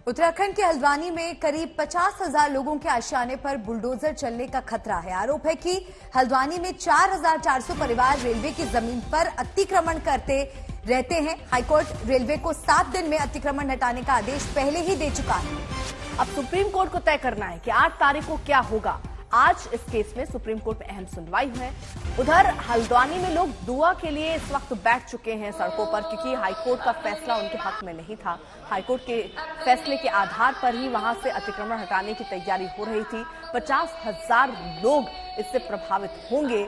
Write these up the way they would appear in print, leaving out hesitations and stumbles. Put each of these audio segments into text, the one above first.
उत्तराखंड के हल्द्वानी में करीब 50,000 लोगों के आशियाने पर बुलडोजर चलने का खतरा है। आरोप है कि हल्द्वानी में 4,400 परिवार रेलवे की जमीन पर अतिक्रमण करते रहते हैं। हाईकोर्ट रेलवे को 7 दिन में अतिक्रमण हटाने का आदेश पहले ही दे चुका है। अब सुप्रीम कोर्ट को तय करना है कि 8 तारीख को क्या होगा। आज इस केस में सुप्रीम कोर्ट में अहम सुनवाई है। उधर हल्द्वानी में लोग दुआ के लिए इस वक्त बैठ चुके हैं सड़कों पर, क्योंकि हाईकोर्ट का फैसला उनके हक में नहीं था। हाईकोर्ट के फैसले के आधार पर ही वहां से अतिक्रमण हटाने की तैयारी हो रही थी। 50,000 लोग इससे प्रभावित होंगे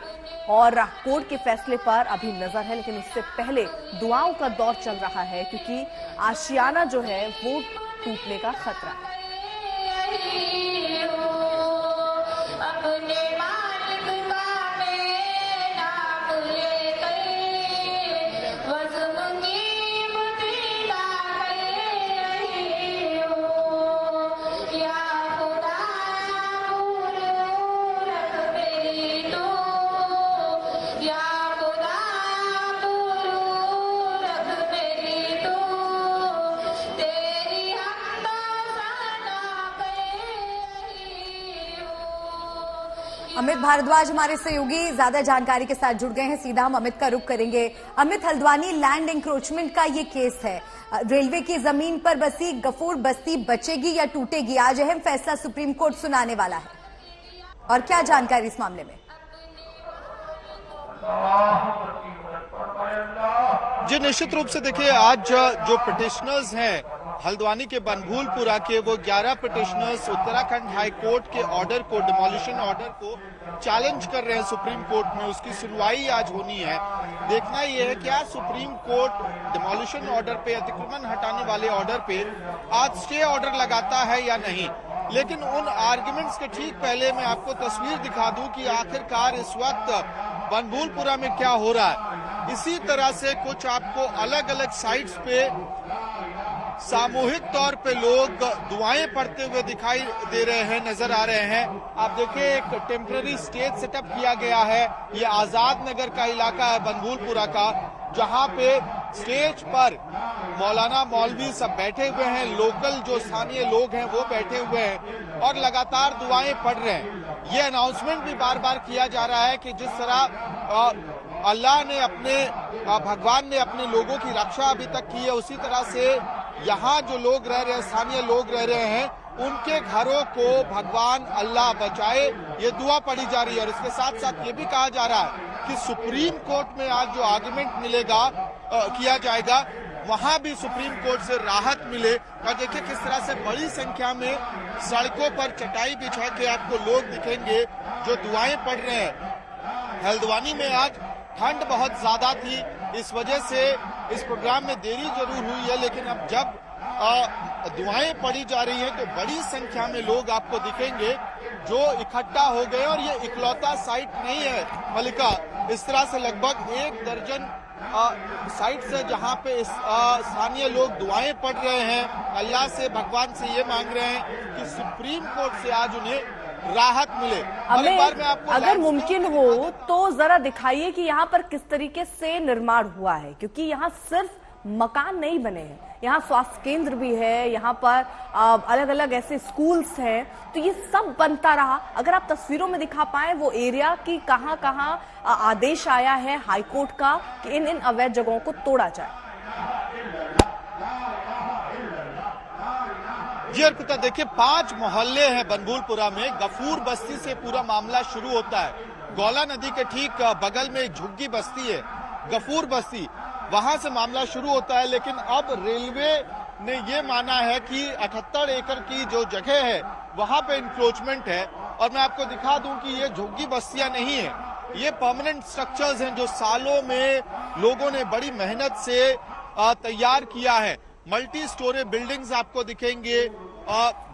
और कोर्ट के फैसले पर अभी नजर है, लेकिन उससे पहले दुआओं का दौर चल रहा है, क्योंकि आशियाना जो है वो टूटने का खतरा है। अमित भारद्वाज हमारे सहयोगी ज्यादा जानकारी के साथ जुड़ गए हैं। सीधा हम अमित का रुख करेंगे। अमित, हल्द्वानी लैंड इंक्रोचमेंट का ये केस है। रेलवे की जमीन पर बसी गफूर बस्ती बचेगी या टूटेगी? आज अहम फैसला सुप्रीम कोर्ट सुनाने वाला है, और क्या जानकारी इस मामले में? जी, निश्चित रूप से देखिए, आज जो पिटिशनर्स हैं हल्द्वानी के बनभूलपुरा के, वो 11 पिटिशनर्स उत्तराखंड हाई कोर्ट के ऑर्डर को, डिमोलिशन ऑर्डर को चैलेंज कर रहे हैं सुप्रीम कोर्ट में। उसकी सुनवाई आज होनी है। देखना यह है कि आज सुप्रीम कोर्ट डिमोलिशन ऑर्डर पे, अतिक्रमण हटाने वाले ऑर्डर पे आज स्टे ऑर्डर लगाता है या नहीं। लेकिन उन आर्ग्यूमेंट्स के ठीक पहले मैं आपको तस्वीर दिखा दूं कि आखिरकार इस वक्त बनभूलपुरा में क्या हो रहा है। इसी तरह से कुछ आपको अलग अलग साइट्स पे सामूहिक तौर पे लोग दुआएं पढ़ते हुए दिखाई दे रहे हैं, नजर आ रहे हैं। आप देखिए, एक टेम्पररी स्टेज सेटअप किया गया है। ये आजाद नगर का इलाका है बनभूलपुरा का, जहां पे स्टेज पर मौलाना मौलवी सब बैठे हुए हैं, लोकल जो स्थानीय लोग हैं वो बैठे हुए हैं और लगातार दुआएं पढ़ रहे हैं। ये अनाउंसमेंट भी बार बार किया जा रहा है कि जिस तरह अल्लाह ने भगवान ने अपने लोगों की रक्षा अभी तक की है, उसी तरह से यहाँ जो लोग रह रहे हैं, स्थानीय लोग रह रहे हैं, उनके घरों को भगवान अल्लाह बचाए, ये दुआ पढ़ी जा रही है। और इसके साथ साथ ये भी कहा जा रहा है कि सुप्रीम कोर्ट में आज जो आर्गुमेंट मिलेगा, किया जाएगा, वहां भी सुप्रीम कोर्ट से राहत मिले। और देखिए किस तरह से बड़ी संख्या में सड़कों पर चटाई बिछा के आपको लोग दिखेंगे जो दुआएं पढ़ रहे हैं। हल्द्वानी में आज ठंड बहुत ज्यादा थी, इस वजह से इस प्रोग्राम में देरी जरूर हुई है, लेकिन अब जब दुआएं पढ़ी जा रही हैं तो बड़ी संख्या में लोग आपको दिखेंगे जो इकट्ठा हो गए। और ये इकलौता साइट नहीं है मलिका, इस तरह से लगभग 1 दर्जन साइट से जहां पे स्थानीय लोग दुआएं पढ़ रहे हैं, अल्लाह से, भगवान से ये मांग रहे हैं कि सुप्रीम कोर्ट से आज उन्हें राहत मिले। अगर मुमकिन हो तो जरा दिखाइए कि यहाँ पर किस तरीके से निर्माण हुआ है, क्योंकि यहाँ सिर्फ मकान नहीं बने हैं, यहाँ स्वास्थ्य केंद्र भी है, यहाँ पर अलग अलग ऐसे स्कूल्स हैं, तो ये सब बनता रहा। अगर आप तस्वीरों में दिखा पाए वो एरिया की कहाँ कहाँ आदेश आया है हाईकोर्ट का कि इन अवैध जगहों को तोड़ा जाए। जी अर्पिता, देखिए 5 मोहल्ले हैं बनभूलपुरा में। गफूर बस्ती से पूरा मामला शुरू होता है। गौला नदी के ठीक बगल में एक झुग्गी बस्ती है, गफूर बस्ती, वहां से मामला शुरू होता है। लेकिन अब रेलवे ने ये माना है कि 78 एकड़ की जो जगह है वहां पे इंक्रोचमेंट है। और मैं आपको दिखा दूं कि ये झुग्गी बस्तियां नहीं है, ये परमानेंट स्ट्रक्चर्स हैं जो सालों में लोगों ने बड़ी मेहनत से तैयार किया है। मल्टी स्टोरी बिल्डिंग्स आपको दिखेंगे।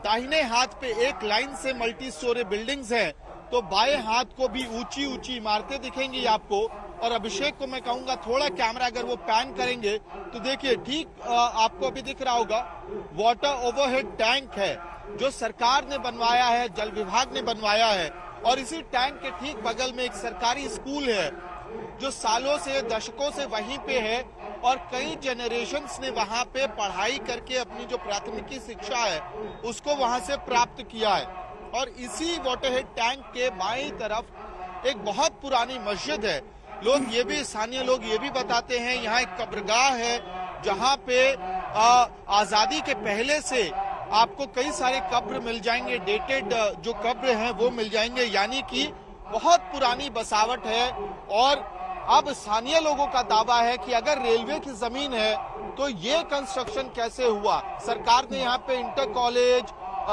दाहिने हाथ पे एक लाइन से मल्टी स्टोरी बिल्डिंग्स हैं, तो बाएं हाथ को भी ऊंची ऊंची इमारतें दिखेंगी आपको। और अभिषेक को मैं कहूंगा थोड़ा कैमरा अगर वो पैन करेंगे तो देखिए ठीक आपको अभी दिख रहा होगा, वाटर ओवरहेड टैंक है जो सरकार ने बनवाया है, जल विभाग ने बनवाया है। और इसी टैंक के ठीक बगल में एक सरकारी स्कूल है जो सालों से दशकों से वहीं पे है और कई जनरेशन्स ने वहां पे पढ़ाई करके अपनी जो प्राथमिकी शिक्षा है उसको वहां से प्राप्त किया है। और इसी वाटरहेड टैंक के बाईं तरफ एक बहुत पुरानी मस्जिद है। लोग ये भी, स्थानीय लोग ये भी बताते हैं, यहाँ एक कब्रगाह है जहाँ पे आजादी के पहले से आपको कई सारे कब्र मिल जाएंगे, डेटेड जो कब्र हैं वो मिल जाएंगे, यानी कि बहुत पुरानी बसावट है। और अब स्थानीय लोगों का दावा है कि अगर रेलवे की जमीन है तो ये कंस्ट्रक्शन कैसे हुआ। सरकार ने यहाँ पे इंटर कॉलेज,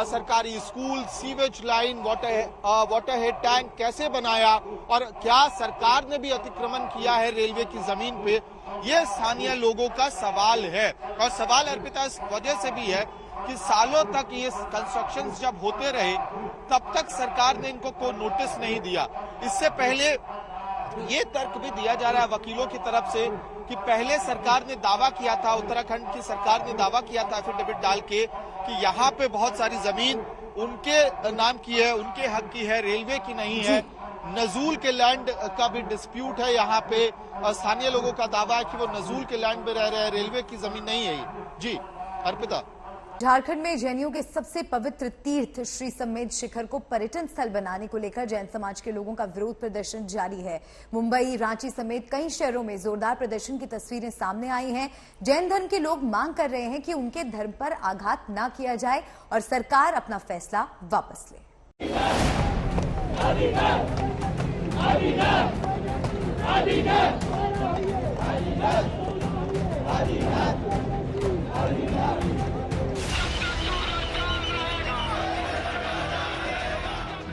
सरकारी स्कूल, सीवेज लाइन, वाटरहेड टैंक कैसे बनाया और क्या सरकार ने भी अतिक्रमण किया है रेलवे की जमीन पे, ये स्थानीय लोगों का सवाल है। और सवाल अर्पिता इस वजह से भी है कि सालों तक ये कंस्ट्रक्शन जब होते रहे तब तक सरकार ने इनको कोई नोटिस नहीं दिया। इससे पहले ये तर्क भी दिया जा रहा है वकीलों की तरफ से कि पहले सरकार ने दावा किया था, उत्तराखंड की सरकार ने दावा किया था एफिडेविट डाल के कि यहाँ पे बहुत सारी जमीन उनके नाम की है, उनके हक की है, रेलवे की नहीं है। नजूल के लैंड का भी डिस्प्यूट है यहाँ पे। स्थानीय लोगों का दावा है कि वो नजूल के लैंड में रह रहे हैं, रेलवे की जमीन नहीं है ये। जी अर्पिता। झारखंड में जैनियों के सबसे पवित्र तीर्थ श्री समेध शिखर को पर्यटन स्थल बनाने को लेकर जैन समाज के लोगों का विरोध प्रदर्शन जारी है। मुंबई, रांची समेत कई शहरों में जोरदार प्रदर्शन की तस्वीरें सामने आई हैं। जैन धर्म के लोग मांग कर रहे हैं कि उनके धर्म पर आघात न किया जाए और सरकार अपना फैसला वापस ले।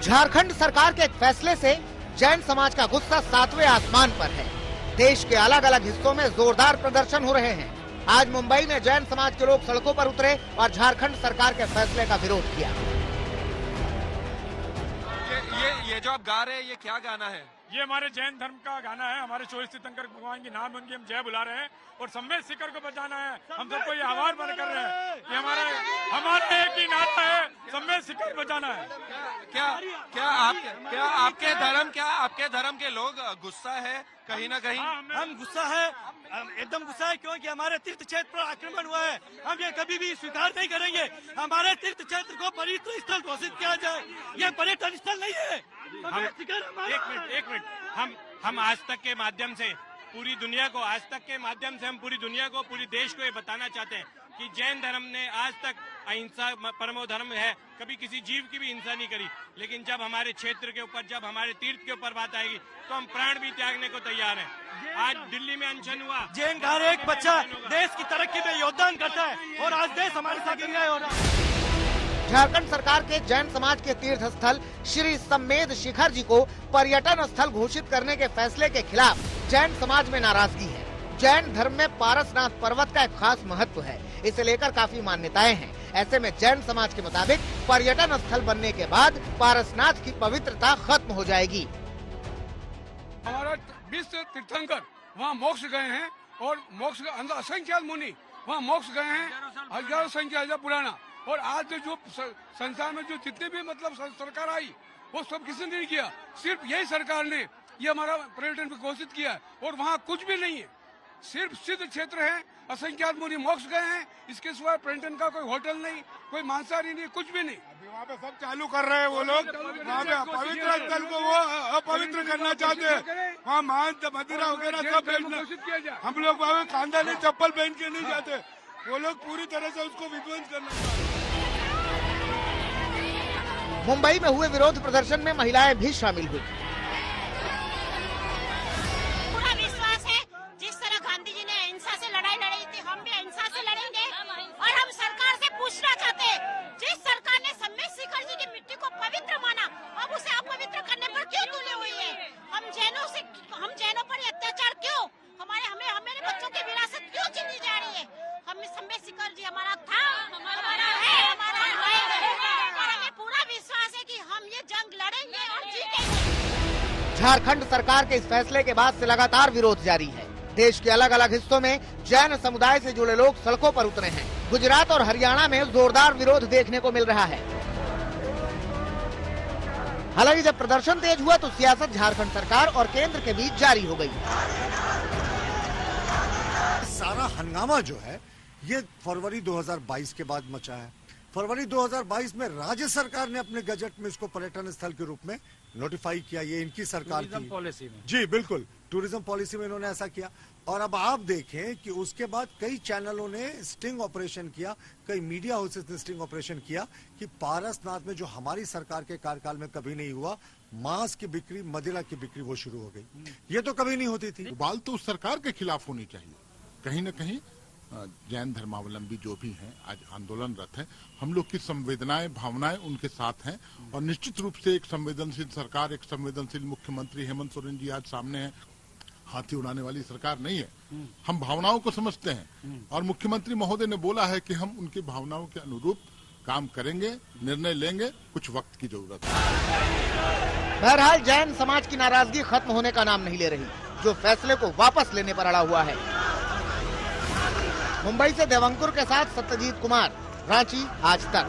झारखंड सरकार के एक फैसले से जैन समाज का गुस्सा 7वें आसमान पर है। देश के अलग अलग हिस्सों में जोरदार प्रदर्शन हो रहे हैं। आज मुंबई में जैन समाज के लोग सड़कों पर उतरे और झारखंड सरकार के फैसले का विरोध किया। ये जो आप गा रहे हैं, ये क्या गाना है? ये हमारे जैन धर्म का गाना है। हमारे 24 तीर्थंकर भगवान के नाम उनकी हम जय बुला रहे हैं और समेध शिखर को बचाना है। हम सबको ये आह्वान बंद कर रहे हैं कि हमारा एक ही नारा है, समेध शिखर बचाना है। क्या आपके धर्म के लोग गुस्सा है कहीं ना कहीं? हम गुस्सा है, एकदम गुस्सा है, क्योंकि हमारे तीर्थ क्षेत्र पर आक्रमण हुआ है। हम ये कभी भी स्वीकार नहीं करेंगे। हमारे तीर्थ क्षेत्र को पर्यटन स्थल घोषित किया जाए। ये पर्यटन स्थल नहीं है। एक मिनट, हम आज तक के माध्यम से पूरी दुनिया को, पूरी देश को ये बताना चाहते हैं कि जैन धर्म ने आज तक अहिंसा परमो धर्म है, कभी किसी जीव की भी हिंसा नहीं करी। लेकिन जब हमारे क्षेत्र के ऊपर, जब हमारे तीर्थ के ऊपर बात आएगी तो हम प्राण भी त्यागने को तैयार हैं। आज दिल्ली में अनशन हुआ। जैन का हर एक बच्चा देश की तरक्की में योगदान करता है और आज देश हमारे साथ अन्याय हो रहा है। झारखंड सरकार के जैन समाज के तीर्थ स्थल श्री समेध शिखर जी को पर्यटन स्थल घोषित करने के फैसले के खिलाफ जैन समाज में नाराजगी है। जैन धर्म में पारसनाथ पर्वत का एक खास महत्व है, इसे लेकर काफी मान्यताएं हैं। ऐसे में जैन समाज के मुताबिक पर्यटन स्थल बनने के बाद पारसनाथ की पवित्रता खत्म हो जाएगी। हमारा 20 तीर्थंकर वहाँ मोक्ष गए हैं और मोक्ष के अंदर असंख्यात मुनि वहाँ मोक्ष गए हैं, हजारों संख्या, हजार पुराना। और आज जो संसार में जो जितने भी मतलब सरकार आई वो सब किसी ने नहीं किया, सिर्फ यही सरकार ने ये हमारा पर्यटन घोषित किया है। और वहाँ कुछ भी नहीं है, सिर्फ सिद्ध क्षेत्र है, असंख्यात मुनि मोक्ष गए हैं। इसके सिवाय पर्यटन का कोई होटल नहीं, कोई मांसाहारी नहीं, कुछ भी नहीं। वहाँ पे सब चालू कर रहे हैं वो लोग। वहाँ पे पवित्र स्थल को वो अपवित्र करना चाहते हैं। वहाँ मांस मदिरा वगैरह सब बेचना। हम लोग वहाँ कांदा नहीं, चप्पल पहन के नहीं जाते। वो लोग पूरी तरह से उसको विध्वंस करना चाहते हैं। मुंबई में हुए विरोध प्रदर्शन में महिलाएं भी शामिल हुई। पूरा विश्वास है, जिस तरह गांधी जी ने अहिंसा से लड़ाई लड़ी थी, हम भी अहिंसा से लड़ेंगे। और हम सरकार से पूछना चाहते हैं, जिस सरकार ने समेध शिखर जी की मिट्टी को पवित्र माना, अब उसे अपवित्र करने पर क्यों तुले हुई है? हम जैनों पर अत्याचार क्यों? हमारे बच्चों की विरासत क्यों छीनी जा रही है? हम समेध शिखर जी हमारा था, हमारा है, और हमें पूरा विश्वास है कि हम ये जंग लड़ेंगे और जीतेंगे। झारखंड सरकार के इस फैसले के बाद से लगातार विरोध जारी है। देश के अलग अलग हिस्सों में जैन समुदाय से जुड़े लोग सड़कों पर उतरे हैं। गुजरात और हरियाणा में जोरदार विरोध देखने को मिल रहा है। हालांकि जब प्रदर्शन तेज हुआ तो सियासत झारखंड सरकार और केंद्र के बीच जारी हो गई। सारा हंगामा जो है ये फरवरी 2022 के बाद मचा है। फरवरी 2022 में राज्य सरकार ने अपने गजट में इसको पर्यटन स्थल के रूप में नोटिफाई किया। ये इनकी सरकार की पॉलिसी में, जी बिल्कुल, टूरिज्म पॉलिसी में इन्होंने ऐसा किया। और अब आप देखें कि उसके बाद कई चैनलों ने स्टिंग ऑपरेशन किया, कई मीडिया हाउसेस ने स्टिंग ऑपरेशन किया कि पारसनाथ में जो हमारी सरकार के कार्यकाल में कभी नहीं हुआ, मांस की बिक्री, मदिरा की बिक्री वो शुरू हो गई। ये तो कभी नहीं होती थी। बाल तो उस सरकार के खिलाफ होनी चाहिए। कहीं न कहीं जैन धर्मावलंबी जो भी हैं आज आंदोलनरत हैं, हम लोग की संवेदनाएं, भावनाएं उनके साथ हैं। और निश्चित रूप से एक संवेदनशील सरकार, एक संवेदनशील मुख्यमंत्री हेमंत सोरेन जी आज सामने हैं। हाथी उड़ाने वाली सरकार नहीं है, हम भावनाओं को समझते हैं। और मुख्यमंत्री महोदय ने बोला है कि हम उनकी भावनाओं के अनुरूप काम करेंगे, निर्णय लेंगे, कुछ वक्त की जरूरत है। बहरहाल जैन समाज की नाराजगी खत्म होने का नाम नहीं ले रही, जो फैसले को वापस लेने पर अड़ा हुआ है। मुंबई से देवंकुर के साथ सत्यजीत कुमार, रांची, आज तक।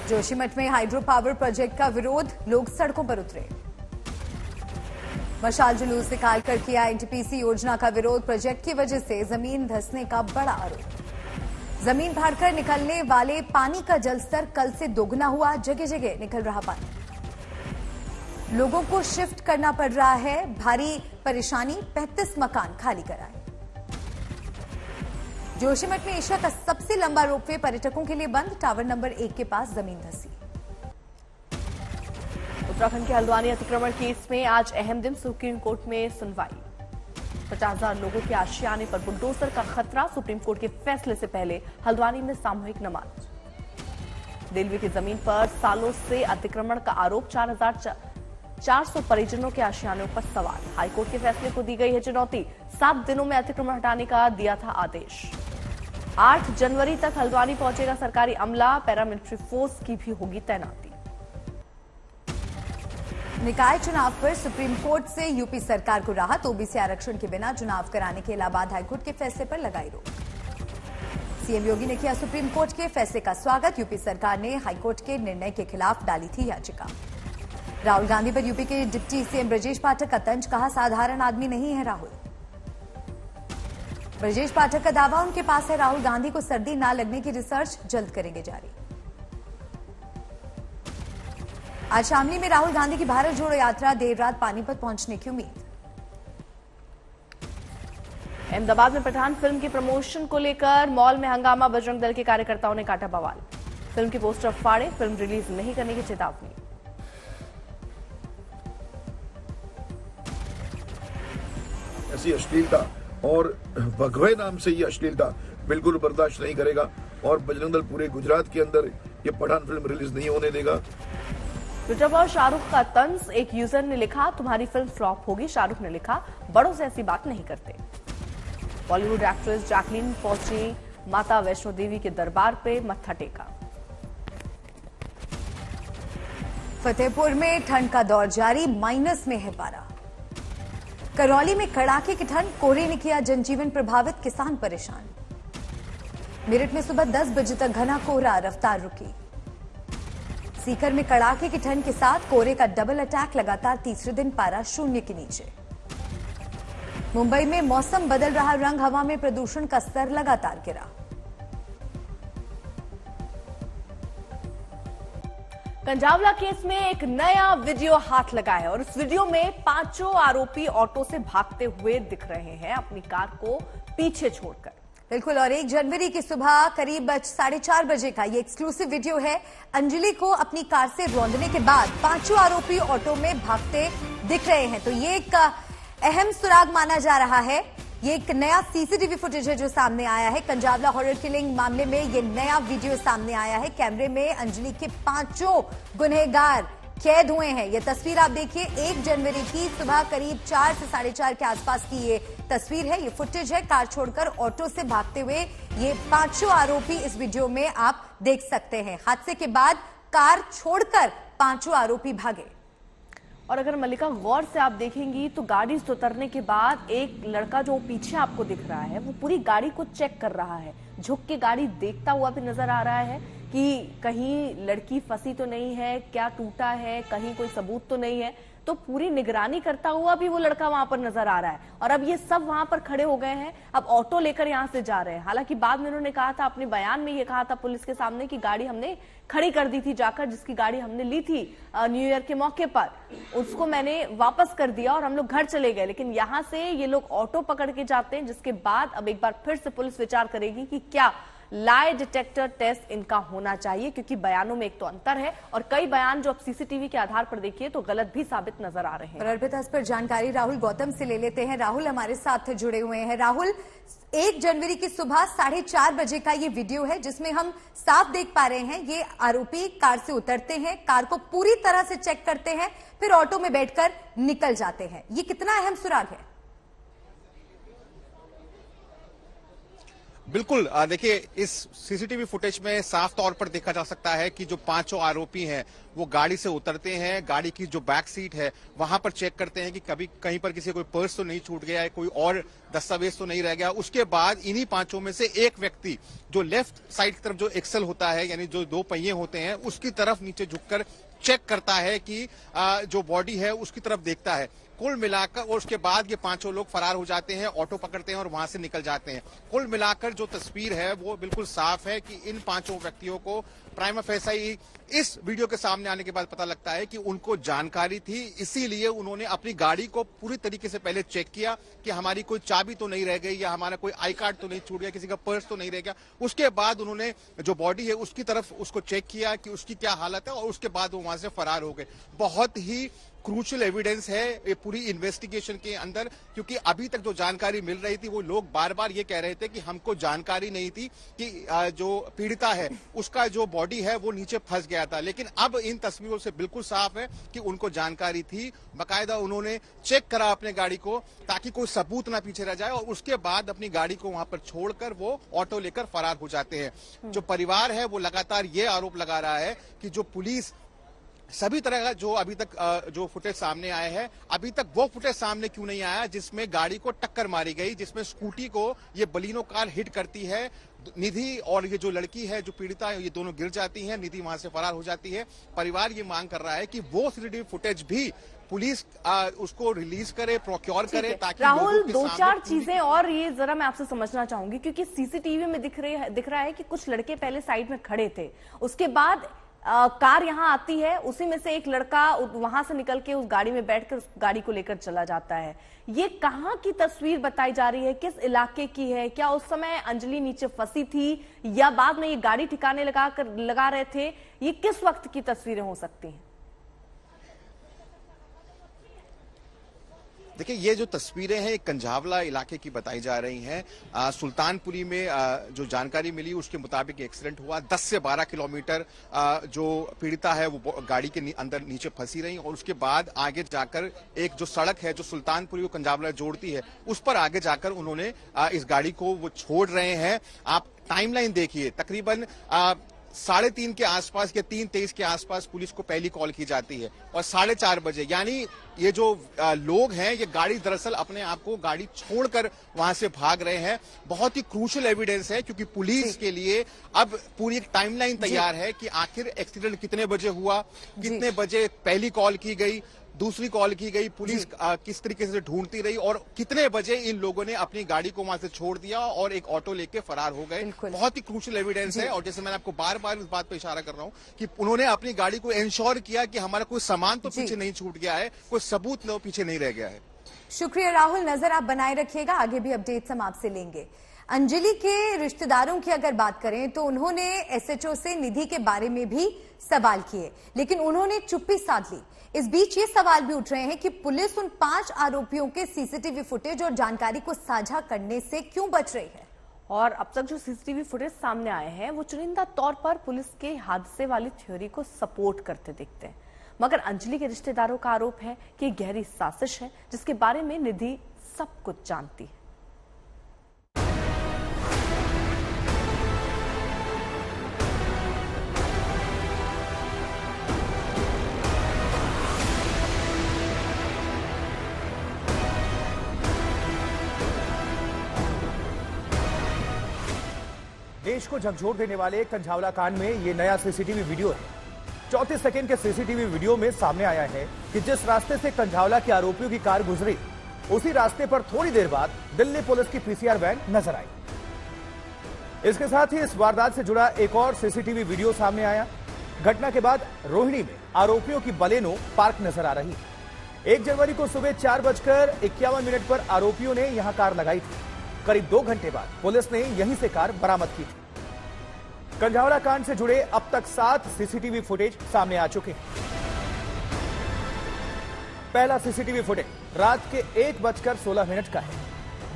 जोशीमठ में हाइड्रो पावर प्रोजेक्ट का विरोध, लोग सड़कों पर उतरे। मशाल जुलूस निकालकर किया एनटीपीसी योजना का विरोध। प्रोजेक्ट की वजह से जमीन धंसने का बड़ा आरोप। जमीन फाड़कर निकलने वाले पानी का जलस्तर कल से दोगुना हुआ, जगह जगह निकल रहा पानी। लोगों को शिफ्ट करना पड़ रहा है, भारी परेशानी, 35 मकान खाली कराए। जोशीमठ में एशिया का सबसे लंबा रोपवे पर्यटकों के लिए बंद, टावर नंबर 1 के पास जमीन धंसी। उत्तराखंड के हल्द्वानी अतिक्रमण केस में आज अहम दिन, सुप्रीम कोर्ट में सुनवाई। 50,000 लोगों के आशियाने पर बुलडोजर का खतरा, सुप्रीम कोर्ट के फैसले से पहले हल्द्वानी में सामूहिक नमाज। रेलवे की जमीन पर सालों से अतिक्रमण का आरोप, 4,400 परिजनों के आशियानों पर सवाल। हाईकोर्ट के फैसले को दी गई है चुनौती, 7 दिनों में अतिक्रमण हटाने का दिया था आदेश। 8 जनवरी तक हल्द्वानी पहुंचेगा सरकारी अमला, पैरामिलिट्री फोर्स की भी होगी तैनाती। निकाय चुनाव पर सुप्रीम कोर्ट से यूपी सरकार को राहत, ओबीसी आरक्षण के बिना चुनाव कराने के इलाहाबाद हाईकोर्ट के फैसले पर लगाई रोक। सीएम योगी ने किया सुप्रीम कोर्ट के फैसले का स्वागत, यूपी सरकार ने हाईकोर्ट के निर्णय के खिलाफ डाली थी याचिका। राहुल गांधी पर यूपी के डिप्टी सीएम ब्रजेश पाठक का तंज, कहा साधारण आदमी नहीं है राहुल। ब्रजेश पाठक का दावा, उनके पास है राहुल गांधी को सर्दी ना लगने की रिसर्च, जल्द करेंगे जारी। आज शामली में राहुल गांधी की भारत जोड़ो यात्रा, देर रात पानीपत पहुंचने की उम्मीद। अहमदाबाद में पठान फिल्म की प्रमोशन को लेकर मॉल में हंगामा, बजरंग दल के कार्यकर्ताओं ने काटा बवाल। फिल्म के पोस्टर फाड़े, फिल्म रिलीज नहीं करने की चेतावनी। ऐसी अश्लीलता और भगवे नाम से ये अश्लीलता बिल्कुल बर्दाश्त नहीं करेगा और बजरंग दल पूरे गुजरात के अंदर ये पठान फिल्म रिलीज नहीं होने देगा। ट्विटर पर शाहरुख का तंज, एक यूजर ने लिखा तुम्हारी फिल्म फ्लॉप होगी, शाहरुख ने लिखा बड़ों से ऐसी बात नहीं करते। बॉलीवुड एक्ट्रेस जैकलीन पहुंची माता वैष्णो देवी के दरबार पे, मत्था टेका। फतेहपुर में ठंड का दौर जारी, माइनस में है पारा। करौली में कड़ाके की ठंड, कोहरे ने किया जनजीवन प्रभावित, किसान परेशान। मेरठ में सुबह 10 बजे तक घना कोहरा, रफ्तार रुकी। सीकर में कड़ाके की ठंड के साथ कोहरे का डबल अटैक, लगातार तीसरे दिन पारा 0 के नीचे। मुंबई में मौसम बदल रहा रंग, हवा में प्रदूषण का स्तर लगातार गिरा। कंजावला केस में एक नया वीडियो हाथ लगा है और इस वीडियो में 5 आरोपी ऑटो से भागते हुए दिख रहे हैं, अपनी कार को पीछे छोड़कर। बिल्कुल, और 1 जनवरी की सुबह करीब 4:30 बजे का ये एक्सक्लूसिव वीडियो है। अंजलि को अपनी कार से रौंदने के बाद 5 आरोपी ऑटो में भागते दिख रहे हैं, तो ये एक अहम सुराग माना जा रहा है। ये एक नया सीसीटीवी फुटेज है जो सामने आया है। कंजावला हॉरर किलिंग मामले में ये नया वीडियो सामने आया है। कैमरे में अंजलि के 5 गुनहगार कैद हुए हैं। ये तस्वीर आप देखिए, 1 जनवरी की सुबह करीब 4 से 4:30 के आसपास की ये तस्वीर है, ये फुटेज है। कार छोड़कर ऑटो से भागते हुए ये 5 आरोपी इस वीडियो में आप देख सकते हैं। हादसे के बाद कार छोड़कर 5 आरोपी भागे। और अगर मल्लिका गौर से आप देखेंगी तो गाड़ी से उतरने के बाद एक लड़का जो पीछे आपको दिख रहा है वो पूरी गाड़ी को चेक कर रहा है, झुक के गाड़ी देखता हुआ भी नजर आ रहा है। कि कहीं लड़की फंसी तो नहीं है, क्या टूटा है, कहीं कोई सबूत तो नहीं है। तो पूरी निगरानी करता हुआ भी वो लड़का वहां पर नजर आ रहा है और अब ये सब वहां पर खड़े हो गए हैं, अब ऑटो लेकर यहां से जा रहे हैं। हालांकि बाद में उन्होंने कहा था, अपने बयान में ये कहा था पुलिस के सामने कि गाड़ी हमने खड़ी कर दी थी जाकर, जिसकी गाड़ी हमने ली थी न्यू ईयर के मौके पर, उसको मैंने वापस कर दिया और हम लोग घर चले गए। लेकिन यहां से ये लोग ऑटो पकड़ के जाते हैं, जिसके बाद अब एक बार फिर से पुलिस विचार करेगी कि क्या लाई डिटेक्टर टेस्ट इनका होना चाहिए, क्योंकि बयानों में एक तो अंतर है और कई बयान जो अब सीसीटीवी के आधार पर देखिए तो गलत भी साबित नजर आ रहे हैं। और अर्पिता, इस पर जानकारी राहुल गौतम से ले लेते हैं। राहुल हमारे साथ जुड़े हुए हैं। राहुल, 1 जनवरी की सुबह 4:30 बजे का ये वीडियो है जिसमें हम साफ देख पा रहे हैं ये आरोपी कार से उतरते हैं, कार को पूरी तरह से चेक करते हैं, फिर ऑटो में बैठकर निकल जाते हैं। ये कितना अहम सुराग है? बिल्कुल, देखिए इस सीसीटीवी फुटेज में साफ तौर पर देखा जा सकता है कि जो 5 आरोपी हैं वो गाड़ी से उतरते हैं, गाड़ी की जो बैक सीट है वहां पर चेक करते हैं कि कभी कहीं पर किसी कोई पर्स तो नहीं छूट गया है, कोई और दस्तावेज तो नहीं रह गया। उसके बाद इन्हीं 5 में से एक व्यक्ति जो लेफ्ट साइड की तरफ जो एक्सल होता है, यानी जो 2 पहिए होते हैं, उसकी तरफ नीचे झुककर चेक करता है कि जो बॉडी है उसकी तरफ देखता है। कुल मिलाकर और उसके बाद ये 5 लोग फरार हो जाते हैं, ऑटो पकड़ते हैं और वहां से निकल जाते हैं। कुल मिलाकर जो तस्वीर है वो बिल्कुल साफ है कि इन 5 व्यक्तियों को प्राइमा फेसाई इस वीडियो के सामने आने के बाद पता लगता है कि उनको जानकारी थी, इसीलिए उन्होंने अपनी गाड़ी को पूरी तरीके से पहले चेक किया कि हमारी कोई चाबी तो नहीं रह गई या हमारा कोई आई कार्ड तो नहीं छूट गया, किसी का पर्स तो नहीं रह गया। उसके बाद उन्होंने जो बॉडी है उसकी तरफ उसको चेक किया कि उसकी क्या हालत है और उसके बाद वो वहां से फरार हो गए। बहुत ही क्रूशियल एविडेंस है ये पूरी इन्वेस्टिगेशन के अंदर, क्योंकि अभी तक जो जानकारी मिल रही थी वो लोग बार बार ये कह रहे थे कि हमको जानकारी नहीं थी कि जो पीड़िता है उसका जो बॉडी है वो नीचे फंस गया था। लेकिन अब इन तस्वीरों से बिल्कुल साफ है कि उनको जानकारी थी, बाकायदा उन्होंने चेक करा अपने गाड़ी को ताकि कोई सबूत ना पीछे रह जाए और उसके बाद अपनी गाड़ी को वहां पर छोड़कर वो ऑटो लेकर फरार हो जाते हैं। जो परिवार है वो लगातार ये आरोप लगा रहा है कि जो पुलिस सभी तरह का जो अभी तक जो फुटेज सामने आए हैं, अभी तक वो फुटेज सामने क्यों नहीं आया जिसमें गाड़ी को टक्कर मारी गई, जिसमें स्कूटी को ये बलिनो कार हिट करती है, निधि और ये जो लड़की है जो पीड़िता है ये दोनों गिर जाती हैं, निधि वहां से फरार हो जाती है। परिवार ये मांग कर रहा है कि वो सीसीटीवी फुटेज भी पुलिस उसको रिलीज करे, प्रोक्योर करे, ताकि राहुल 2-4 चीजें और ये जरा मैं आपसे समझना चाहूंगी, क्योंकि सीसीटीवी में दिख रहा है कि कुछ लड़के पहले साइड में खड़े थे, उसके बाद कार यहां आती है, उसी में से एक लड़का वहां से निकल के उस गाड़ी में बैठकर उस गाड़ी को लेकर चला जाता है। ये कहां की तस्वीर बताई जा रही है, किस इलाके की है? क्या उस समय अंजलि नीचे फंसी थी या बाद में ये गाड़ी ठिकाने लगा रहे थे? ये किस वक्त की तस्वीरें हो सकती हैं? देखिए ये जो तस्वीरें हैं कंझावला इलाके की बताई जा रही हैं। सुल्तानपुरी में जो जानकारी मिली उसके मुताबिक एक्सीडेंट हुआ। 10 से 12 किलोमीटर जो पीड़िता है वो गाड़ी के अंदर नीचे फंसी रही और उसके बाद आगे जाकर एक जो सड़क है जो सुल्तानपुरी को कंझावला जोड़ती है उस पर आगे जाकर उन्होंने इस गाड़ी को वो छोड़ रहे हैं। आप टाइमलाइन देखिए, तकरीबन 3:30 के आसपास या 3:23 के आसपास पुलिस को पहली कॉल की जाती है और 4:30 बजे, यानी ये जो लोग हैं ये गाड़ी दरअसल अपने आप को गाड़ी छोड़कर वहां से भाग रहे हैं। बहुत ही क्रूशियल एविडेंस है क्योंकि पुलिस के लिए अब पूरी एक टाइमलाइन तैयार है कि आखिर एक्सीडेंट कितने बजे हुआ, कितने बजे पहली कॉल की गई, दूसरी कॉल की गई, पुलिस किस तरीके से ढूंढती रही और कितने बजे इन लोगों ने अपनी गाड़ी को वहां से छोड़ दिया और एक ऑटो लेके फरार हो गए। बहुत ही क्रूशियल एविडेंस है और जैसे मैंने आपको बार बार इस बात पे इशारा कर रहा हूं कि उन्होंने अपनी गाड़ी को इंश्योर किया कि हमारा कोई सामान तो पीछे नहीं छूट गया है, कोई सबूत तो पीछे नहीं रह गया है। शुक्रिया राहुल, नजर आप बनाए रखिएगा, आगे भी अपडेट्स हम आपसे लेंगे। अंजलि के रिश्तेदारों की अगर बात करें तो उन्होंने एसएचओ से निधि के बारे में भी सवाल किए, लेकिन उन्होंने चुप्पी साध ली। इस बीच ये सवाल भी उठ रहे हैं कि पुलिस उन 5 आरोपियों के सीसीटीवी फुटेज और जानकारी को साझा करने से क्यों बच रही है। और अब तक जो सीसीटीवी फुटेज सामने आए हैं वो चुनिंदा तौर पर पुलिस के हादसे वाली थ्योरी को सपोर्ट करते दिखते हैं, मगर अंजलि के रिश्तेदारों का आरोप है कि गहरी साजिश है जिसके बारे में निधि सब कुछ जानती है। देश को झकझोर देने वाले कंझावला कांड में ये नया सीसीटीवी वीडियो है। 34 सेकंड के सीसीटीवी वीडियो में सामने आया है कि जिस रास्ते से कंझावला के आरोपियों की कार गुजरी, उसी रास्ते पर थोड़ी देर बाद दिल्ली पुलिस की पीसीआर वैन नजर आई। इसके साथ ही इस वारदात से जुड़ा एक और सीसीटीवी वीडियो सामने आया। घटना के बाद रोहिणी में आरोपियों की बलेनो पार्क नजर आ रही है। 1 जनवरी को सुबह 4:51 पर आरोपियों ने यहां कार लगाई थी। करीब 2 घंटे बाद पुलिस ने यहीं से कार बरामद की थी। कंझावला कांड से जुड़े अब तक 7 सीसीटीवी फुटेज सामने आ चुके हैं। पहला सीसीटीवी फुटेज रात के 1:16 का है,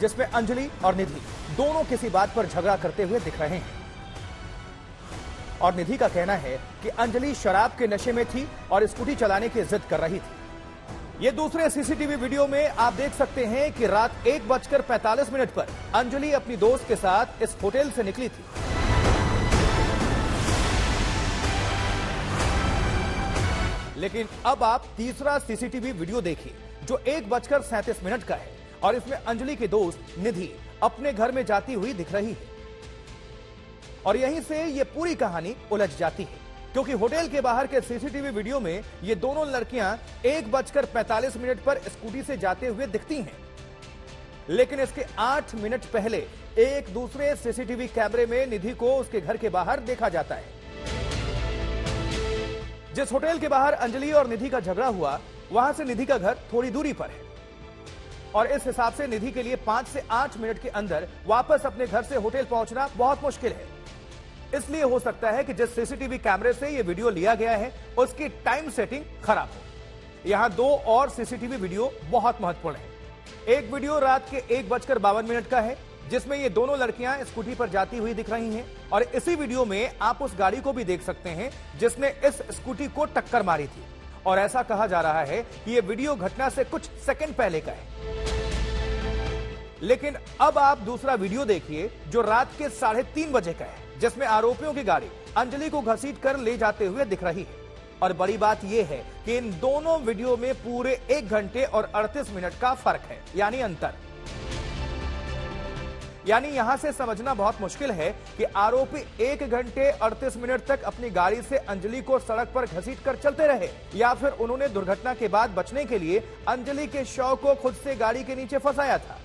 जिसमें अंजलि और निधि दोनों किसी बात पर झगड़ा करते हुए दिख रहे हैं। और निधि का कहना है कि अंजलि शराब के नशे में थी और स्कूटी चलाने की जिद कर रही थी। ये दूसरे सीसीटीवी वीडियो में आप देख सकते हैं कि रात 1:45 पर अंजलि अपनी दोस्त के साथ इस होटल से निकली थी। लेकिन अब आप तीसरा सीसीटीवी वीडियो देखिए, जो 1:37 का है और इसमें अंजलि की दोस्त निधि अपने घर में जाती हुई दिख रही है। और यहीं से ये पूरी कहानी उलझ जाती है, क्योंकि होटल के बाहर के सीसीटीवी वीडियो में ये दोनों लड़कियां 1:45 पर स्कूटी से जाते हुए दिखती हैं। लेकिन इसके 8 मिनट पहले एक दूसरे सीसीटीवी कैमरे में निधि को उसके घर के बाहर देखा जाता है। जिस होटल के बाहर अंजलि और निधि का झगड़ा हुआ, वहां से निधि का घर थोड़ी दूरी पर है और इस हिसाब से निधि के लिए 5 से 8 मिनट के अंदर वापस अपने घर से होटल पहुंचना बहुत मुश्किल है। इसलिए हो सकता है कि जिस सीसीटीवी कैमरे से यह वीडियो लिया गया है, उसकी टाइम सेटिंग खराब हो। यहां 2 और सीसीटीवी वीडियो बहुत महत्वपूर्ण है। एक वीडियो रात के 1:52 का है, जिसमें ये दोनों लड़कियां स्कूटी पर जाती हुई दिख रही हैं और इसी वीडियो में आप उस गाड़ी को भी देख सकते हैं जिसने इस स्कूटी को टक्कर मारी थी। और ऐसा कहा जा रहा है कि यह वीडियो घटना से कुछ सेकंड पहले का है। लेकिन अब आप दूसरा वीडियो देखिए, जो रात के 3:30 बजे का है, जिसमें आरोपियों की गाड़ी अंजलि को घसीट कर ले जाते हुए दिख रही है। और बड़ी बात यह है कि इन दोनों वीडियो में पूरे 1 घंटे और 38 मिनट का फर्क है, यानी अंतर। यानी यहां से समझना बहुत मुश्किल है कि आरोपी 1 घंटे 38 मिनट तक अपनी गाड़ी से अंजलि को सड़क पर घसीट कर चलते रहे, या फिर उन्होंने दुर्घटना के बाद बचने के लिए अंजलि के शव को खुद से गाड़ी के नीचे फंसाया था।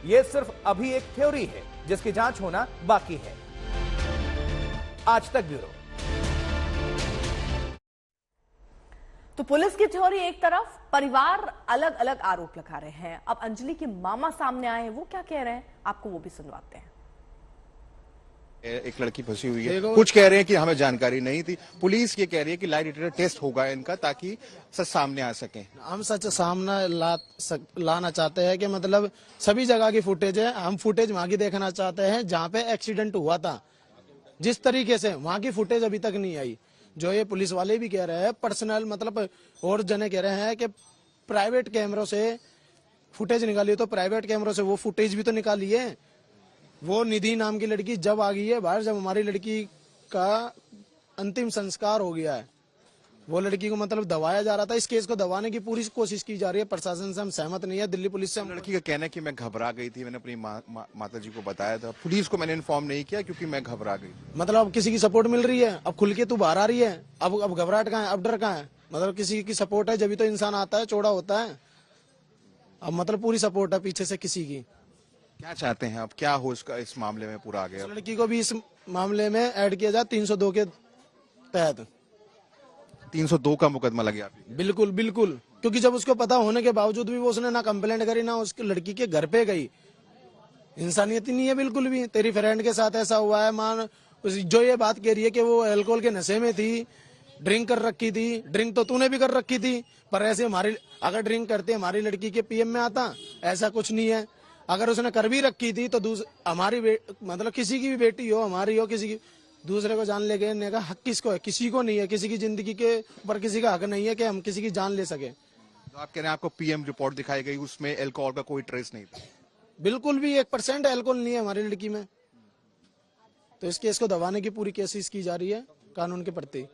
यह सिर्फ अभी एक थ्योरी है, जिसकी जांच होना बाकी है। आज तक ब्यूरो। तो पुलिस की थ्योरी एक तरफ, परिवार अलग अलग आरोप लगा रहे हैं। अब अंजलि के मामा सामने आए, वो क्या कह रहे हैं, आपको वो भी सुनवाते हैं। एक लड़की फंसी हुई है, कुछ कह रहे हैं कि हमें जानकारी नहीं थी। पुलिस ये कह रही है कि लाई डिटेक्टर टेस्ट होगा इनका, ताकि सच सामने आ सके। हम सच सामने लाना चाहते हैं कि मतलब सभी जगह की फुटेज है, हम फुटेज वहां की देखना चाहते हैं जहाँ पे एक्सीडेंट हुआ था। जिस तरीके से वहां की फुटेज अभी तक नहीं आई। जो ये पुलिस वाले भी कह रहे हैं, पर्सनल मतलब और जने कह रहे हैं कि प्राइवेट कैमरों से फुटेज निकाली, तो प्राइवेट कैमरों से वो फुटेज भी तो निकाली है। वो निधि नाम की लड़की जब आ गई है बाहर, जब हमारी लड़की का अंतिम संस्कार हो गया है, वो लड़की को मतलब दबाया जा रहा था। इस केस को दबाने की पूरी कोशिश की जा रही है। प्रशासन से हम सहमत नहीं है, दिल्ली पुलिस से। लड़की का कहना है कि मैं घबरा गई थी, मैंने अपनी माता जी को बताया था, पुलिस को मैंने इन्फॉर्म नहीं किया क्योंकि मैं घबरा गई। मतलब अब किसी की सपोर्ट मिल रही है, अब खुल के तू बाहर आ रही है, अब घबराहट कहाँ है, अब डर कहाँ है। मतलब किसी की सपोर्ट है जब तो इंसान आता है, चौड़ा होता है। अब मतलब पूरी सपोर्ट है पीछे से किसी की। क्या चाहते हैं अब, क्या हो इस मामले में पूरा आगे? लड़की को भी इस मामले में ऐड किया जाए 302 के तहत। 302 का मुकदमा लगे आप? बिल्कुल बिल्कुल, क्योंकि जब उसको पता होने के बावजूद भी वो उसने ना कंप्लेंट करी, ना उसकी लड़की के घर पे गई। इंसानियत ही नहीं है बिल्कुल भी। तेरी फ्रेंड के साथ ऐसा हुआ है, मान जो ये बात कह रही है कि वो अल्कोहल के नशे में थी, ड्रिंक कर रखी थी, ड्रिंक तो तूने भी कर रखी थी, पर ऐसे हमारी अगर ड्रिंक करते हमारी लड़की के पीएम में आता, ऐसा कुछ नहीं है। अगर उसने कर भी रखी थी तो हमारी मतलब किसी की भी बेटी हो, हमारी हो, किसी की, दूसरे को जान ले गए का हक किसको है? किसी को नहीं है। किसी की जिंदगी के ऊपर किसी का हक नहीं है कि हम किसी की जान ले सके। तो आप कह रहे हैं आपको पीएम रिपोर्ट दिखाई गई, उसमें अल्कोहल का कोई ट्रेस नहीं था? बिल्कुल भी 1% अल्कोहल नहीं है हमारी लड़की में। तो इस केस को दबाने की पूरी कोशिश की जा रही है कानून के प्रति।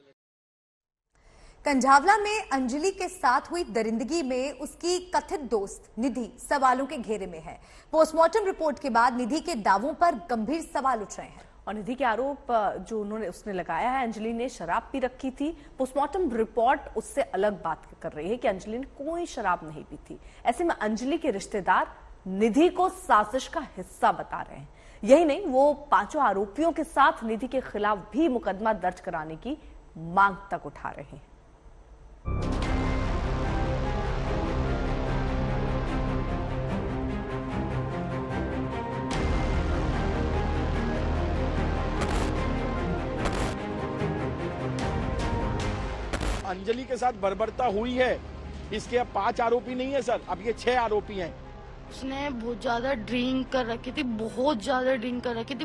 कंझावला में अंजलि के साथ हुई दरिंदगी में उसकी कथित दोस्त निधि सवालों के घेरे में है। पोस्टमार्टम रिपोर्ट के बाद निधि के दावों पर गंभीर सवाल उठ रहे हैं। और निधि के आरोप जो उसने लगाया है, अंजलि ने शराब पी रखी थी। पोस्टमार्टम रिपोर्ट उससे अलग बात कर रही है कि अंजलि ने कोई शराब नहीं पी थी। ऐसे में अंजलि के रिश्तेदार निधि को साजिश का हिस्सा बता रहे हैं। यही नहीं, वो 5 आरोपियों के साथ निधि के खिलाफ भी मुकदमा दर्ज कराने की मांग तक उठा रहे हैं। अंजलि के साथ बर्बरता हुई है, इसके अब 5 आरोपी नहीं है सर, अब ये 6 आरोपी हैं। उसने बहुत ज्यादा ड्रिंक कर रखी थी, बहुत ज्यादा ड्रिंक कर रखी थी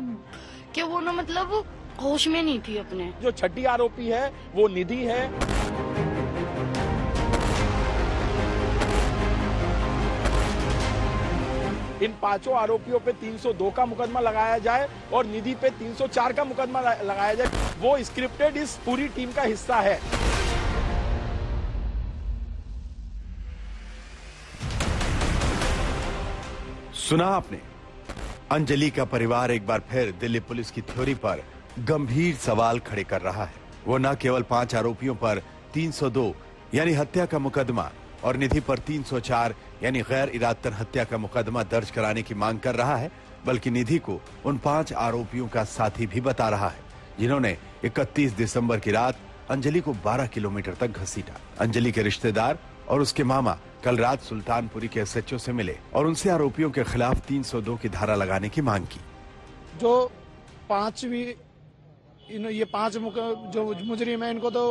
कि वो ना मतलब होश में नहीं थी अपने। जो 6ठी आरोपी है वो निधि है। इन 5 आरोपियों पे 302 का मुकदमा लगाया जाए और निधि पे 304 का मुकदमा लगाया जाए। वो स्क्रिप्टेड इस पूरी टीम का हिस्सा है। सुना आपने, अंजलि का परिवार एक बार फिर दिल्ली पुलिस की थ्योरी पर गंभीर सवाल खड़े कर रहा है। वो न केवल 5 आरोपियों पर 302 यानी हत्या का मुकदमा और निधि पर 304 यानी गैर इरादतन हत्या का मुकदमा दर्ज कराने की मांग कर रहा है, बल्कि निधि को उन 5 आरोपियों का साथी भी बता रहा है, जिन्होंने 31 दिसंबर की रात अंजलि को 12 किलोमीटर तक घसीटा। अंजलि के रिश्तेदार और उसके मामा कल रात सुल्तानपुरी के SHO से मिले और उनसे आरोपियों के खिलाफ 302 की धारा लगाने की मांग की। जो 5 ये 5 जो मुजरिम है, इनको तो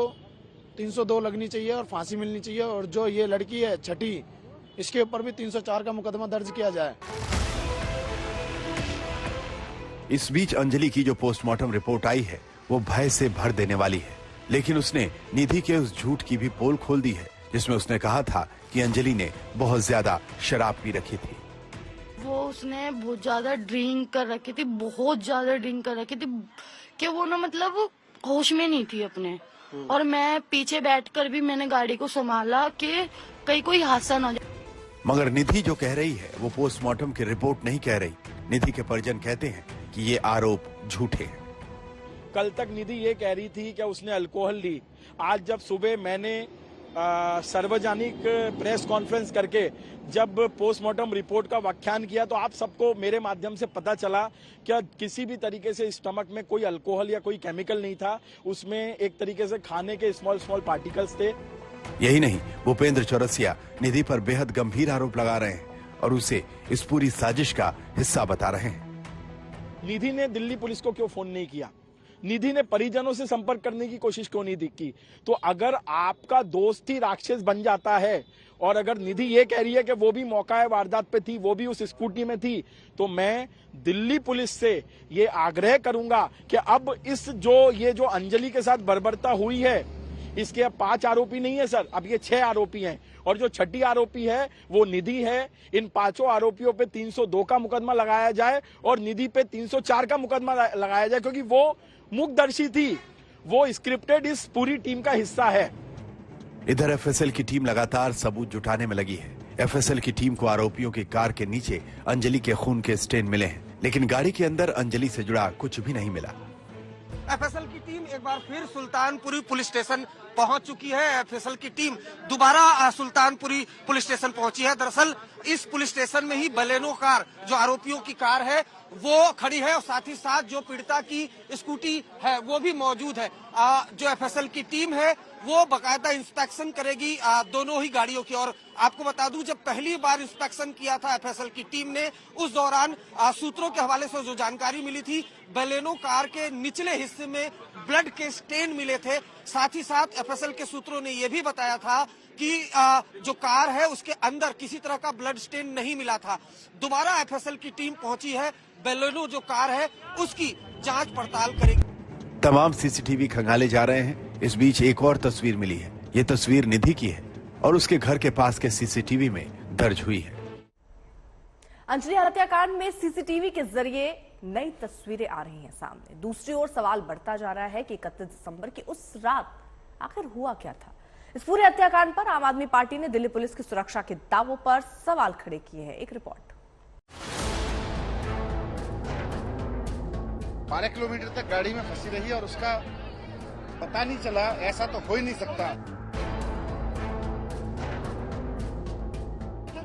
302 लगनी चाहिए और फांसी मिलनी चाहिए, और जो ये लड़की है 6ठी, इसके ऊपर भी 304 का मुकदमा दर्ज किया जाए। इस बीच अंजलि की जो पोस्टमार्टम रिपोर्ट आई है वो भय से भर देने वाली है, लेकिन उसने निधि के उस झूठ की भी पोल खोल दी है जिसमें उसने कहा था कि अंजलि ने बहुत ज्यादा शराब पी रखी थी। वो उसने बहुत ज्यादा ड्रिंक कर रखी थी, बहुत ज्यादा ड्रिंक कर रखी थी कि वो ना मतलब होश में नहीं थी अपने। और मैं पीछे बैठकर भी मैंने गाड़ी को संभाला कि कहीं कोई हादसा ना हो जाए। मगर निधि जो कह रही है वो पोस्टमार्टम की रिपोर्ट नहीं कह रही। निधि के परिजन कहते हैं कि ये आरोप झूठे हैं। कल तक निधि ये कह रही थी कि उसने अल्कोहल ली। आज जब सुबह मैंने सार्वजनिक प्रेस कॉन्फ्रेंस करके जब पोस्टमार्टम रिपोर्ट का व्याख्यान किया तो आप सबको मेरे माध्यम से पता चला कि किसी भी तरीके से स्टमक में कोई अल्कोहल या कोई केमिकल नहीं था। उसमें एक तरीके से खाने के स्मॉल पार्टिकल्स थे। यही नहीं, भूपेंद्र चौरसिया निधि पर बेहद गंभीर आरोप लगा रहे हैं और उसे इस पूरी साजिश का हिस्सा बता रहे हैं। निधि ने दिल्ली पुलिस को क्यों फोन नहीं किया? निधि ने परिजनों से संपर्क करने की कोशिश क्यों नहीं की? तो अगर आपका दोस्त ही राक्षस बन जाता है और अगर निधि ये कह रही है कि वो भी मौका वारदात पे थी, वो भी उस स्कूटी में थी, तो मैं दिल्ली पुलिस से ये आग्रह करूंगा कि अब ये जो अंजलि के साथ बर्बरता हुई है, इसके अब 5 आरोपी नहीं है सर, अब ये 6 आरोपी हैं। और जो 6ठी आरोपी है वो निधि है। इन 5 आरोपियों पे 302 का मुकदमा लगाया जाए और निधि पे 304 का मुकदमा लगाया जाए, क्योंकि वो मुखदर्शी थी, वो स्क्रिप्टेड इस पूरी टीम का हिस्सा है। इधर FSL की टीम लगातार सबूत जुटाने में लगी है। FSL की टीम को आरोपियों की कार के नीचे अंजलि के खून के स्टेन मिले हैं, लेकिन गाड़ी के अंदर अंजलि से जुड़ा कुछ भी नहीं मिला। FSL की टीम एक बार फिर सुल्तानपुरी पुलिस स्टेशन पहुंच चुकी है। FSL की टीम दोबारा सुल्तानपुरी पुलिस स्टेशन पहुंची है। दरअसल इस पुलिस स्टेशन में ही बलेनो कार, जो आरोपियों की कार है, वो खड़ी है और साथ ही साथ जो पीड़िता की स्कूटी है वो भी मौजूद है। जो FSL की टीम है वो बकायदा इंस्पेक्शन करेगी दोनों ही गाड़ियों की। और आपको बता दूं, जब पहली बार इंस्पेक्शन किया था FSL की टीम ने, उस दौरान सूत्रों के हवाले से जो जानकारी मिली थी, बलेनो कार के निचले हिस्से में ब्लड के स्टेन मिले थे। साथ ही साथ FSL के सूत्रों ने यह भी बताया था कि जो कार है उसके अंदर किसी तरह का ब्लड स्टेन नहीं मिला था। दोबारा FSL की टीम पहुंची है, बलेनो जो कार है उसकी जांच पड़ताल करेगी। तमाम CCTV खंगाले जा रहे हैं। इस बीच एक और तस्वीर मिली है। ये तस्वीर निधि की है और उसके घर के पास के CCTV में दर्ज हुई है। अंजलि हत्याकांड में CCTV के जरिए नई तस्वीरें आ रही हैं सामने। दूसरी ओर सवाल बढ़ता जा रहा है कि 31 दिसंबर की उस रात आखिर हुआ क्या था। इस पूरे हत्याकांड पर आम आदमी पार्टी ने दिल्ली पुलिस की सुरक्षा के दावों पर सवाल खड़े किए हैं। एक रिपोर्ट। 12 किलोमीटर तक गाड़ी में फंसी रही और उसका पता नहीं चला। ऐसा तो हो ही नहीं सकता।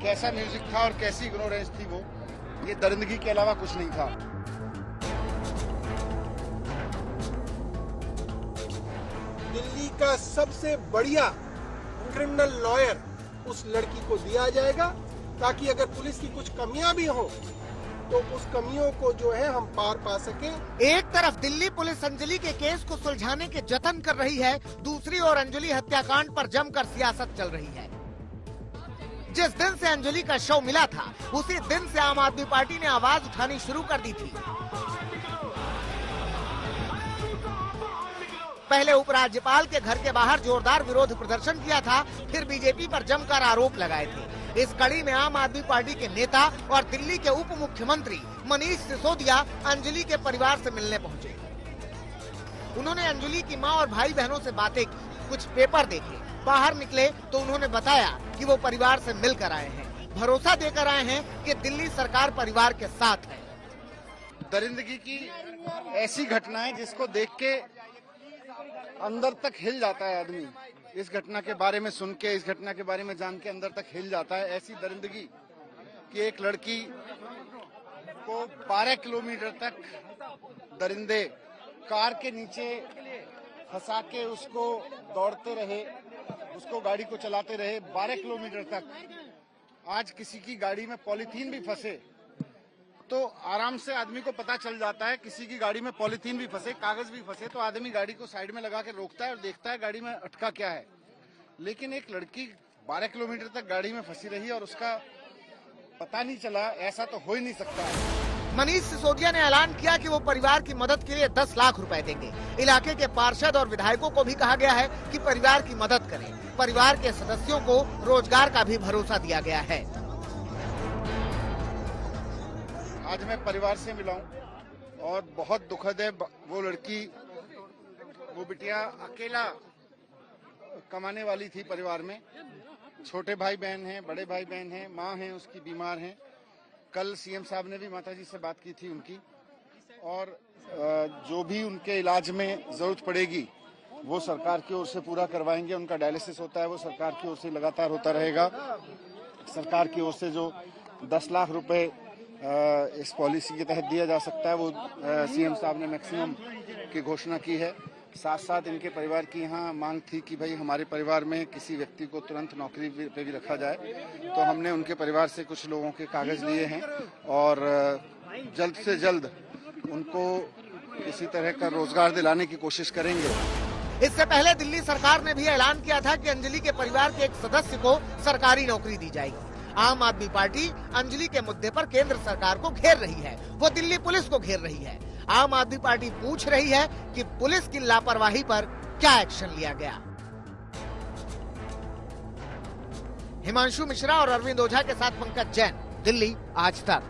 कैसा म्यूजिक था और कैसी इग्नोरेंस थी वो, ये दरिंदगी के अलावा कुछ नहीं था। दिल्ली का सबसे बढ़िया क्रिमिनल लॉयर उस लड़की को दिया जाएगा, ताकि अगर पुलिस की कुछ कमियां भी हो तो उस कमियों को जो है हम पार पा सकें। एक तरफ दिल्ली पुलिस अंजलि के केस को सुलझाने के जतन कर रही है, दूसरी ओर अंजलि हत्याकांड पर जमकर सियासत चल रही है। जिस दिन से अंजलि का शव मिला था, उसी दिन से आम आदमी पार्टी ने आवाज उठानी शुरू कर दी थी। पहले उपराज्यपाल के घर के बाहर जोरदार विरोध प्रदर्शन किया था, फिर बीजेपी पर जमकर आरोप लगाए थे। इस कड़ी में आम आदमी पार्टी के नेता और दिल्ली के उप मुख्यमंत्री मनीष सिसोदिया अंजलि के परिवार से मिलने पहुंचे। उन्होंने अंजलि की मां और भाई बहनों से बातें की, कुछ पेपर देखे। बाहर निकले तो उन्होंने बताया कि वो परिवार से मिलकर आए हैं, भरोसा देकर आए हैं कि दिल्ली सरकार परिवार के साथ है। दरिंदगी की ऐसी घटनाएं जिसको देख के अंदर तक हिल जाता है आदमी। इस घटना के बारे में सुन के, इस घटना के बारे में जान के अंदर तक हिल जाता है। ऐसी दरिंदगी कि एक लड़की को 12 किलोमीटर तक दरिंदे कार के नीचे फंसा के उसको दौड़ते रहे, उसको गाड़ी को चलाते रहे 12 किलोमीटर तक। आज किसी की गाड़ी में पॉलीथीन भी फंसे तो आराम से आदमी को पता चल जाता है। किसी की गाड़ी में पॉलीथीन भी फंसे, कागज भी फंसे तो आदमी गाड़ी को साइड में लगा के रोकता है और देखता है गाड़ी में अटका क्या है। लेकिन एक लड़की 12 किलोमीटर तक गाड़ी में फंसी रही और उसका पता नहीं चला। ऐसा तो हो ही नहीं सकता। मनीष सिसोदिया ने ऐलान किया कि वो परिवार की मदद के लिए 10 लाख रुपए देंगे। इलाके के पार्षद और विधायकों को भी कहा गया है कि परिवार की मदद करें। परिवार के सदस्यों को रोजगार का भी भरोसा दिया गया है। आज मैं परिवार से मिला हूं और बहुत दुखद है। वो लड़की, वो बिटिया अकेला कमाने वाली थी परिवार में। छोटे भाई बहन हैं, बड़े भाई बहन हैं, माँ हैं उसकी बीमार हैं। कल सीएम साहब ने भी माताजी से बात की थी उनकी, और जो भी उनके इलाज में जरूरत पड़ेगी वो सरकार की ओर से पूरा करवाएंगे। उनका डायलिसिस होता है वो सरकार की ओर से लगातार होता रहेगा। सरकार की ओर से जो 10 लाख रुपए इस पॉलिसी के तहत दिया जा सकता है वो सीएम साहब ने मैक्सिमम की घोषणा की है। साथ साथ इनके परिवार की यहाँ मांग थी कि भाई हमारे परिवार में किसी व्यक्ति को तुरंत नौकरी पे भी रखा जाए, तो हमने उनके परिवार से कुछ लोगों के कागज लिए हैं और जल्द से जल्द उनको किसी तरह का रोजगार दिलाने की कोशिश करेंगे। इससे पहले दिल्ली सरकार ने भी ऐलान किया था कि अंजलि के परिवार के एक सदस्य को सरकारी नौकरी दी जाएगी। आम आदमी पार्टी अंजलि के मुद्दे पर केंद्र सरकार को घेर रही है, वो दिल्ली पुलिस को घेर रही है। आम आदमी पार्टी पूछ रही है कि पुलिस की लापरवाही पर क्या एक्शन लिया गया। हिमांशु मिश्रा और अरविंद ओझा के साथ पंकज जैन, दिल्ली आज तक।